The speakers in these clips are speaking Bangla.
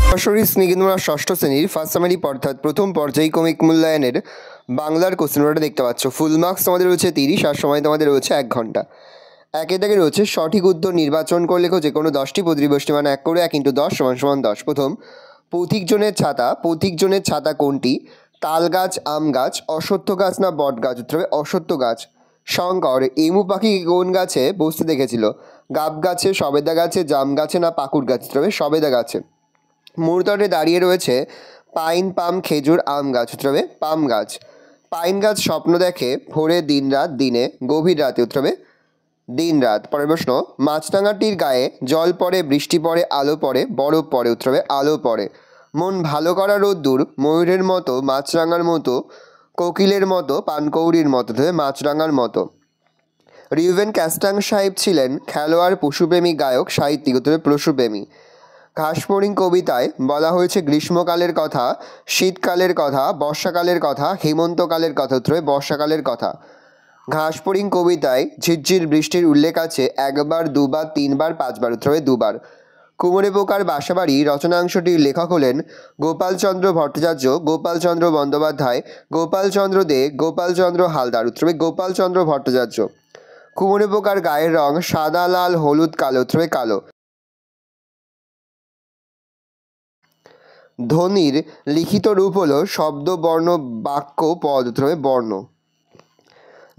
সরাসরি স্নেহিতরা ষষ্ঠ শ্রেণীর ফার্স্ট সামারি অর্থাৎ প্রথম পর্যায়ক্রমিক মূল্যায়নের বাংলার কোশ্চেন পেপারটা দেখতে পাচ্ছ। ফুল মার্কস তোমাদের রয়েছে 30 আর সময় তোমাদের রয়েছে 1 ঘন্টা। একে দাগে রয়েছে সঠিক উত্তর নির্বাচন করলে যে কোনো 10টি প্রতিবষ্টি মানে 1 করে 1 × 10 = 10। প্রথম, পথিকজনের ছাতা কোনটি? তাল গাছ, আম গাছ, অশ্বত্থ গাছ না বট গাছ? উত্তর হবে অশ্বত্থ গাছ। শঙ্কর এমু পাখি কোন গাছে বসতে দেখেছিল? গাব গাছে, সবেদা গাছে, জাম গাছে না পাকুড় গাছ? উত্তর হবে সবেদা গাছে। মূর্তটে দাঁড়িয়ে রয়েছে পাইন, পাম, খেজুর, আম গাছ। উত্তর হবে পাম গাছ। পাইন গাছ স্বপ্ন দেখে ভোরে, দিন রাত, দিনে, গভীর রাতে? উত্তর হবে দিন রাত। পরের প্রশ্ন, মাছরাঙাটির গায়ে জল পড়ে, বৃষ্টি পড়ে, আলো পড়ে, বরফ পড়ে? উত্তর হবে আলো পড়ে। মন ভালো করা রোদ্দুর ময়ূরের মতো, মাছরাঙার মতো, কোকিলের মতো, পানকৌড়ির মতো? উত্তর হবে মাছরাঙার মতো। রিউভেন ক্যাস্টাং সাহেব ছিলেন খেলোয়াড়, পশুপ্রেমী, গায়ক, সাহিত্যিক? উত্তর হবে পশুপ্রেমী। ঘাসফড়িং কবিতায় বলা হয়েছে গ্রীষ্মকালের কথা, শীতকালের কথা, বর্ষাকালের কথা, হেমন্তকালের কথা? উত্তর হবে বর্ষাকালের কথা। ঘাসফড়িং কবিতায় ঝিরঝির বৃষ্টির উল্লেখ আছে 1 বার, 2 বার, 3 বার, 5 বার? উত্তর হবে 2 বার। কুমোরে পোকার বাসাবাড়ি রচনাংশটির লেখক হলেন গোপালচন্দ্র ভট্টাচার্য, গোপালচন্দ্র বন্দ্যোপাধ্যায়, গোপালচন্দ্র দে, গোপালচন্দ্র হালদার? উত্তর হবে গোপালচন্দ্র ভট্টাচার্য। কুমোরে পোকার গায়ের রং সাদা, লাল, হলুদ, কালো? উত্তর হবে কালো। ধ্বনির লিখিত রূপ হলো শব্দ, বর্ণ, বাক্য, পদ? উত্তর হবে বর্ণ।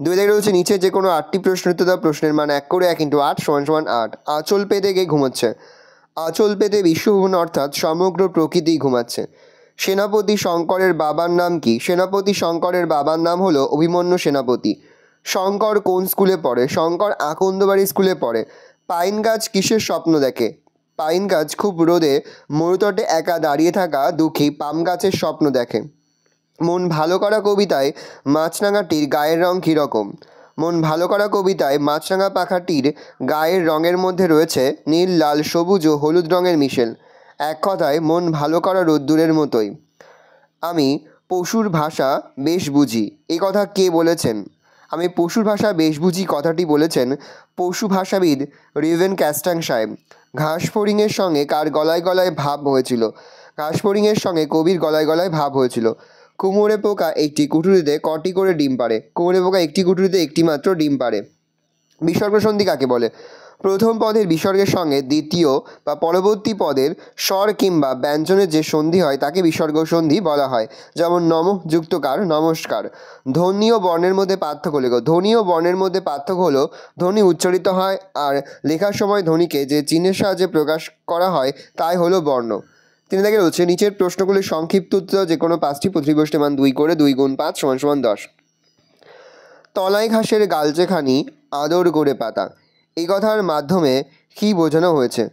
2 দাগে রয়েছে নিচে যে কোনো 8টি প্রশ্নের উত্তর দাও। প্রশ্নের মান 1 করে 1 × 8 = 8। আঁচল পেতে কে ঘুমোচ্ছে? আঁচল পেতে বিশ্বভুবন অর্থাৎ সমগ্র প্রকৃতি ঘুমাচ্ছে। সেনাপতি শঙ্করের বাবার নাম কি? সেনাপতি শঙ্করের বাবার নাম হলো অভিমন্যু সেনাপতি। শঙ্কর কোন স্কুলে পড়ে? শঙ্কর আকন্দবাড়ি স্কুলে পড়ে। পাইন গাছ কিসের স্বপ্ন দেখে? পাইন গাছ খুব রোদে মরুতটে একা দাঁড়িয়ে থাকা দুঃখী পাম গাছের স্বপ্ন দেখে। মন ভালো করা কবিতায় মাছরাঙাটির গায়ের রং কীরকম? মন ভালো করা কবিতায় মাছরাঙা পাখাটির গায়ের রঙের মধ্যে রয়েছে নীল, লাল, সবুজ ও হলুদ রঙের মিশেল। এক কথায় মন ভালো করা রোদ্দুরের মতোই। আমি পশুর ভাষা বেশ বুঝি, এই কথা কে বলেছেন? আমি পশুর ভাষা বেশ বুঝি কথাটি বলেছেন পশু ভাষাবিদ রিউভেন ক্যাস্টাং সাহেব। ঘাসফড়িংয়ের সঙ্গে কার গলায় গলায় ভাব হয়েছিল? ঘাসফড়িংয়ের সঙ্গে কবির গলায় গলায় ভাব হয়েছিল। কুমোরে পোকা একটি কুঠুরিতে কটি করে ডিম পাড়ে? কুমোরে পোকা একটি কুঠুরিতে একটি মাত্র ডিম পাড়ে। বিসর্গ সন্ধি কাকে বলে? প্রথম পদের বিসর্গের সঙ্গে দ্বিতীয় বা পরবর্তী পদের স্বর কিংবা ব্যঞ্জনের যে সন্ধি হয় তাকে বিসর্গ সন্ধি বলা হয়। যেমন নমঃ যুক্ত কার? নমস্কার। ধ্বনি ও বর্ণের মধ্যে পার্থক্য লেখো। ধ্বনি ও বর্ণের মধ্যে পার্থক্য হলো ধ্বনি উচ্চারিত হয় আর লেখার সময় ধ্বনিকে যে চিহ্নের সাহায্যে প্রকাশ করা হয় তাই হলো বর্ণ। 3 দাগে রয়েছে নিচের প্রশ্নগুলির সংক্ষিপ্ত উত্তর যে কোনো 5টি প্রতিবষ্টি মান 2 করে 2 × 5 = 10। তলাই ঘাসের গালচেখানি আদর করে পাতা, এই কথার মাধ্যমে কী বোঝানো হয়েছে?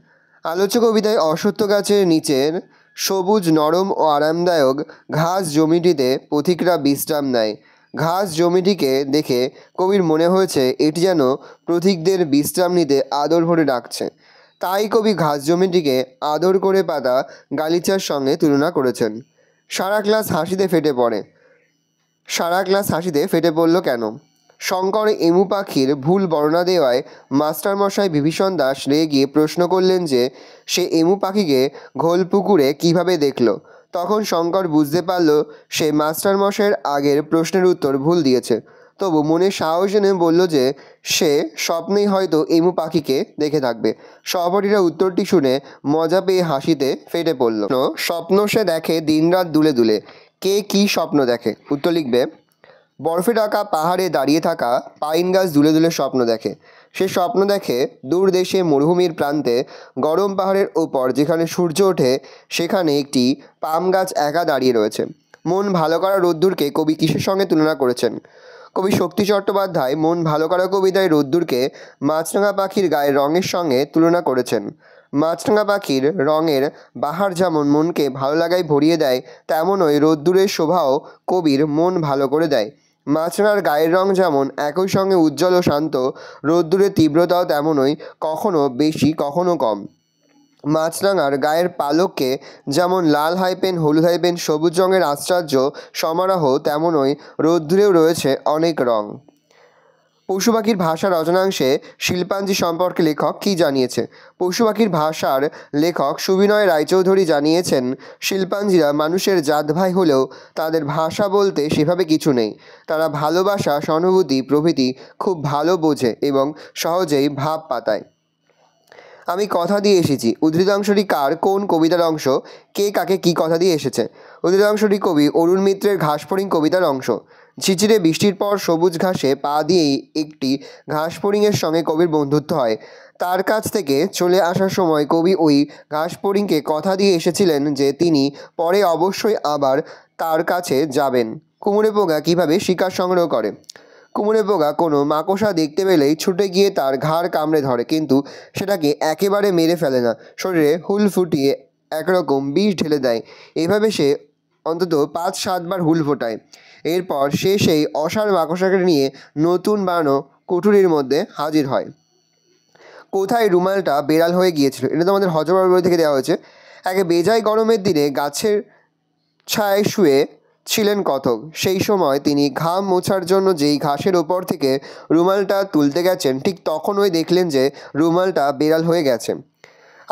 আলোচ্য কবিতায় অশ্বত্থ গাছের নিচের সবুজ, নরম ও আরামদায়ক ঘাস জমিটিতে পথিকরা বিশ্রাম নেয়। ঘাস জমিটিকে দেখে কবির মনে হয়েছে এটি যেন পথিকদের বিশ্রাম নিতে আদর ভরে ডাকছে। তাই কবি ঘাস জমিটিকে আদর করে পাতা গালিচার সঙ্গে তুলনা করেছেন। সারা ক্লাস হাসিতে ফেটে পড়ে। সারা ক্লাস হাসিতে ফেটে পড়ল কেন? শঙ্কর এমু পাখির ভুল বর্ণনা দেওয়ায় মাস্টারমশাই বিভীষণ দাস রেগে গিয়ে প্রশ্ন করলেন যে সে এমু পাখিকে ঘোলপুকুরে কীভাবে দেখল। তখন শঙ্কর বুঝতে পারল সে মাস্টারমশাইয়ের আগের প্রশ্নের উত্তর ভুল দিয়েছে। তবু মনে সাহস এনে বলল যে সে স্বপ্নেই হয়তো এমু পাখিকে দেখে থাকবে। সহপাঠীরা উত্তরটি শুনে মজা পেয়ে হাসিতে ফেটে পড়ল। স্বপ্ন সে দেখে দিনরাত দুলে দুলে। কে কী স্বপ্ন দেখে? উত্তর লিখবে বরফে ঢাকা পাহাড়ে দাঁড়িয়ে থাকা পাইন গাছ দুলে দুলে স্বপ্ন দেখে। সে স্বপ্ন দেখে দূর দেশে মরুভূমির প্রান্তে গরম পাহাড়ের ওপর যেখানে সূর্য ওঠে সেখানে একটি পাম গাছ একা দাঁড়িয়ে রয়েছে। মন ভালো করা রোদ্দুরকে কবি কিসের সঙ্গে তুলনা করেছেন? কবি শক্তি চট্টোপাধ্যায় মন ভালো করা কবিতায় রোদ্দুরকে মাছরাঙা পাখির গায়ের রঙের সঙ্গে তুলনা করেছেন। মাছরাঙা পাখির রঙের বাহার যেমন মনকে ভালো লাগায় ভরিয়ে দেয় তেমনই রোদ্দুরের শোভাও কবির মন ভালো করে দেয়। মাছরাঙার গায়ের রং যেমন একই সঙ্গে উজ্জ্বল ও শান্ত, রোদ্দুরের তীব্রতাও তেমনই কখনো বেশি কখনো কম। মাছরাঙার গায়ের পালকে যেমন লাল হাইপেন, হলুদ হাইপেন, সবুজ রঙের আশ্চর্য সমারোহ তেমনই রোদ্দুরেও রয়েছে অনেক রং। পশু পাখির ভাষা রচনাংশে শিল্পাঞ্জি সম্পর্কে লেখক কী জানিয়েছে? পশু পাখির ভাষার লেখক সুবিনয় রায়চৌধুরী জানিয়েছেন, শিল্পাঞ্জিরা মানুষের জাত ভাই হলেও তাদের ভাষা বলতে সেভাবে কিছু নেই। তারা ভালোবাসা, সহানুভূতি প্রভৃতি খুব ভালো বোঝে এবং সহজেই ভাব পাতায়। আমি কথা দিয়ে এসেছি উদ্ধৃতাংশটি কার, কোন কবিতার অংশ, কে কাকে কী কথা দিয়ে এসেছে? উদ্ধৃতাংশটি কবি অরুণ মিত্রের ঘাসফড়িং কবিতার অংশ। ঝিরঝিরে বৃষ্টির পর সবুজ ঘাসে পা দিয়েই একটি ঘাসফড়িংয়ের সঙ্গে কবির বন্ধুত্ব হয়। তার কাছ থেকে চলে আসার সময় কবি ওই ঘাসফড়িংকে কথা দিয়ে এসেছিলেন যে তিনি পরে অবশ্যই আবার তার কাছে যাবেন। কুমড়ে পোকা কীভাবে শিকার সংগ্রহ করে? কুমড়ে পোকা কোনো মাকড়সা দেখতে পেলেই ছুটে গিয়ে তার ঘাড় কামড়ে ধরে, কিন্তু সেটাকে একেবারে মেরে ফেলে না, শরীরে হুল ফুটিয়ে একরকম বিষ ঢেলে দেয়। এভাবে সে অন্তত 5-7 বার হুল ফোটায়। এরপর সে সেই অসার মাকড়সাকে নিয়ে নতুন বানানো কুঠুরির মধ্যে হাজির হয়। কোথায় রুমালটা বেড়াল হয়ে গিয়েছিল? এটা তো আমাদের হজবর বই থেকে দেওয়া হয়েছে। এক বেজায় গরমের দিনে গাছের ছায়ায় শুয়ে ছিলেন কতক। সেই সময় তিনি ঘাম মোছার জন্য যেই ঘাসের ওপর থেকে রুমালটা তুলতে গেছেন, ঠিক তখনই দেখলেন যে রুমালটা বেড়াল হয়ে গেছে।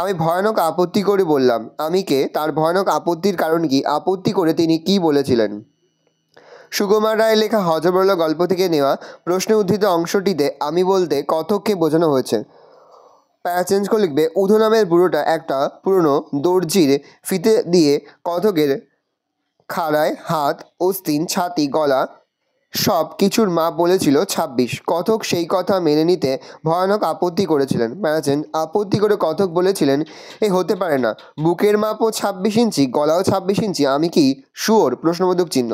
আমি ভয়ানক আপত্তি করে বললাম, আমি কে? তার ভয়ানক আপত্তির কারণ কি? আপত্তি করে তিনি কি বলেছিলেন? সুকুমার রায়ের লেখা হযবরল গল্প থেকে নেওয়া প্রশ্নে উদ্ধৃত অংশটিতে আমি বলতে কতককে বোঝানো হয়েছে। প্যারা চেঞ্জ করে লিখবে, উধো নামের বুড়োটা একটা পুরনো দর্জির ফিতে দিয়ে কতকের খাড়ায় হাত, অস্তিন, ছাতি, গলা সব কিছুর মাপ বলেছিল 26। কতক সেই কথা মেনে নিতে ভয়ানক আপত্তি করেছিলেন। প্যারাচেন আপত্তি করে কতক বলেছিলেন, এ হতে পারে না, বুকের মাপও 26 ইঞ্চি, গলাও 26 ইঞ্চি, আমি কি শুয়োর? প্রশ্নবোধক চিহ্ন।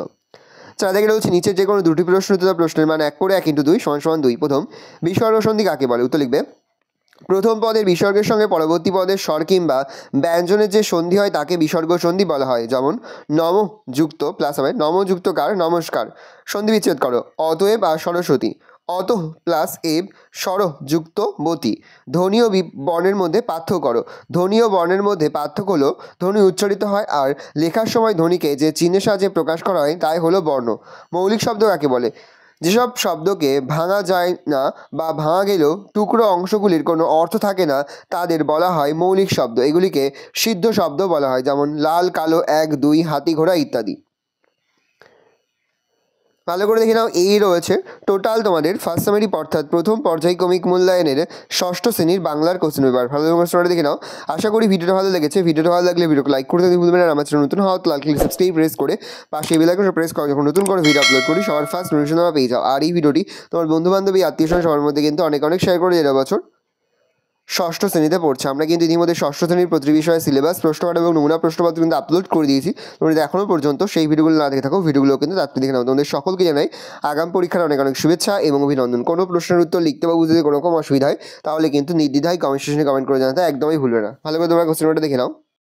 চাঁদাকে রয়েছে নিচের যে কোনো দুটি প্রশ্ন উত্তর প্রশ্নের মান 1 করে 1 × 2 = 2। প্রথম, বিসর্গ সন্ধি কাকে বলে? উত্তর লিখবে, প্রথম পদের বিসর্গের সঙ্গে পরবর্তী পদের স্বর কিংবা ব্যঞ্জনের যে সন্ধি হয় তাকে বিসর্গ সন্ধি বলা হয়। যেমন নম যুক্ত প্লাস হবে নম যুক্ত কার, নমস্কার। সন্ধি বিচ্ছেদ করো, অতএব আর সরস্বতী। অত প্লাস এব স্বর যুক্ত বতী। ধ্বনি ও বর্ণের মধ্যে পার্থক্য করো। ধ্বনি ও বর্ণের মধ্যে পার্থক্য হলো ধ্বনি উচ্চারিত হয় আর লেখার সময় ধ্বনিকে যে চিহ্নের সাহায্যে প্রকাশ করা হয় তাই হলো বর্ণ। মৌলিক শব্দ কাকে বলে? যেসব শব্দকে ভাঙা যায় না বা ভাঙা গেলেও টুকরো অংশগুলির কোনো অর্থ থাকে না তাদের বলা হয় মৌলিক শব্দ। এগুলিকে সিদ্ধ শব্দ বলা হয়। যেমন লাল, কালো, 1, 2, হাতি, ঘোড়া ইত্যাদি। ভালো করে দেখে নাও, এই রয়েছে টোটাল তোমাদের ফার্স্ট সামারি অর্থাৎ প্রথম পর্যায়ক্রমিক মূল্যায়নের ষষ্ঠ শ্রেণীর বাংলার কোশ্চেন পেপার। ভালো করে দেখে নাও। আশা করি ভিডিওটা ভালো লেগেছে। ভিডিওটা ভালো লাগলে ভিডিওকে লাইক করতে ভুলবেন না। আমার চ্যানেল নতুন হওয়া লাল ক্লিক সাবস্ক্রাইব প্রেস করে পাশে বেল আইকনটা প্রেস করো, যখন নতুন করে ভিডিও আপলোড করি সবার ফার্স্ট নোটিফিকেশন তোমরা পেয়ে যাও। আর এই ভিডিওটি তোমার বন্ধু বান্ধবী, আত্মীয় স্বজন সবার মধ্যে কিন্তু অনেক শেয়ার করে দেওয়া। বছর ষষ্ঠ শ্রেণীতে পড়ছে। আমরা কিন্তু ইতিমধ্যে ষষ্ঠ শ্রেণীর প্রতি বিষয়ে সিলেবাস, প্রশ্নপত্র এবং নমুনা প্রশ্নপত্র কিন্তু আপলোড করে দিয়েছি। তোমরা যদি এখনও পর্যন্ত সেই ভিডিওগুলো না দেখে থাকো, ভিডিওগুলো কিন্তু তাড়াতাড়ি দেখে নাও। তোমাদের সকলকে জানাই আগাম পরীক্ষার অনেক শুভেচ্ছা এবং অভিনন্দন। কোনো প্রশ্নের উত্তর লিখতে বা বুঝতে কোনো রকম অসুবিধা হয় তাহলে কিন্তু নির্দ্বিধায় কমেন্ট সেকশনে কমেন্ট করে জানাতে একদমই ভুলবে না। ভালো করে তোমরা কোশ্চেনটা দেখে নাও।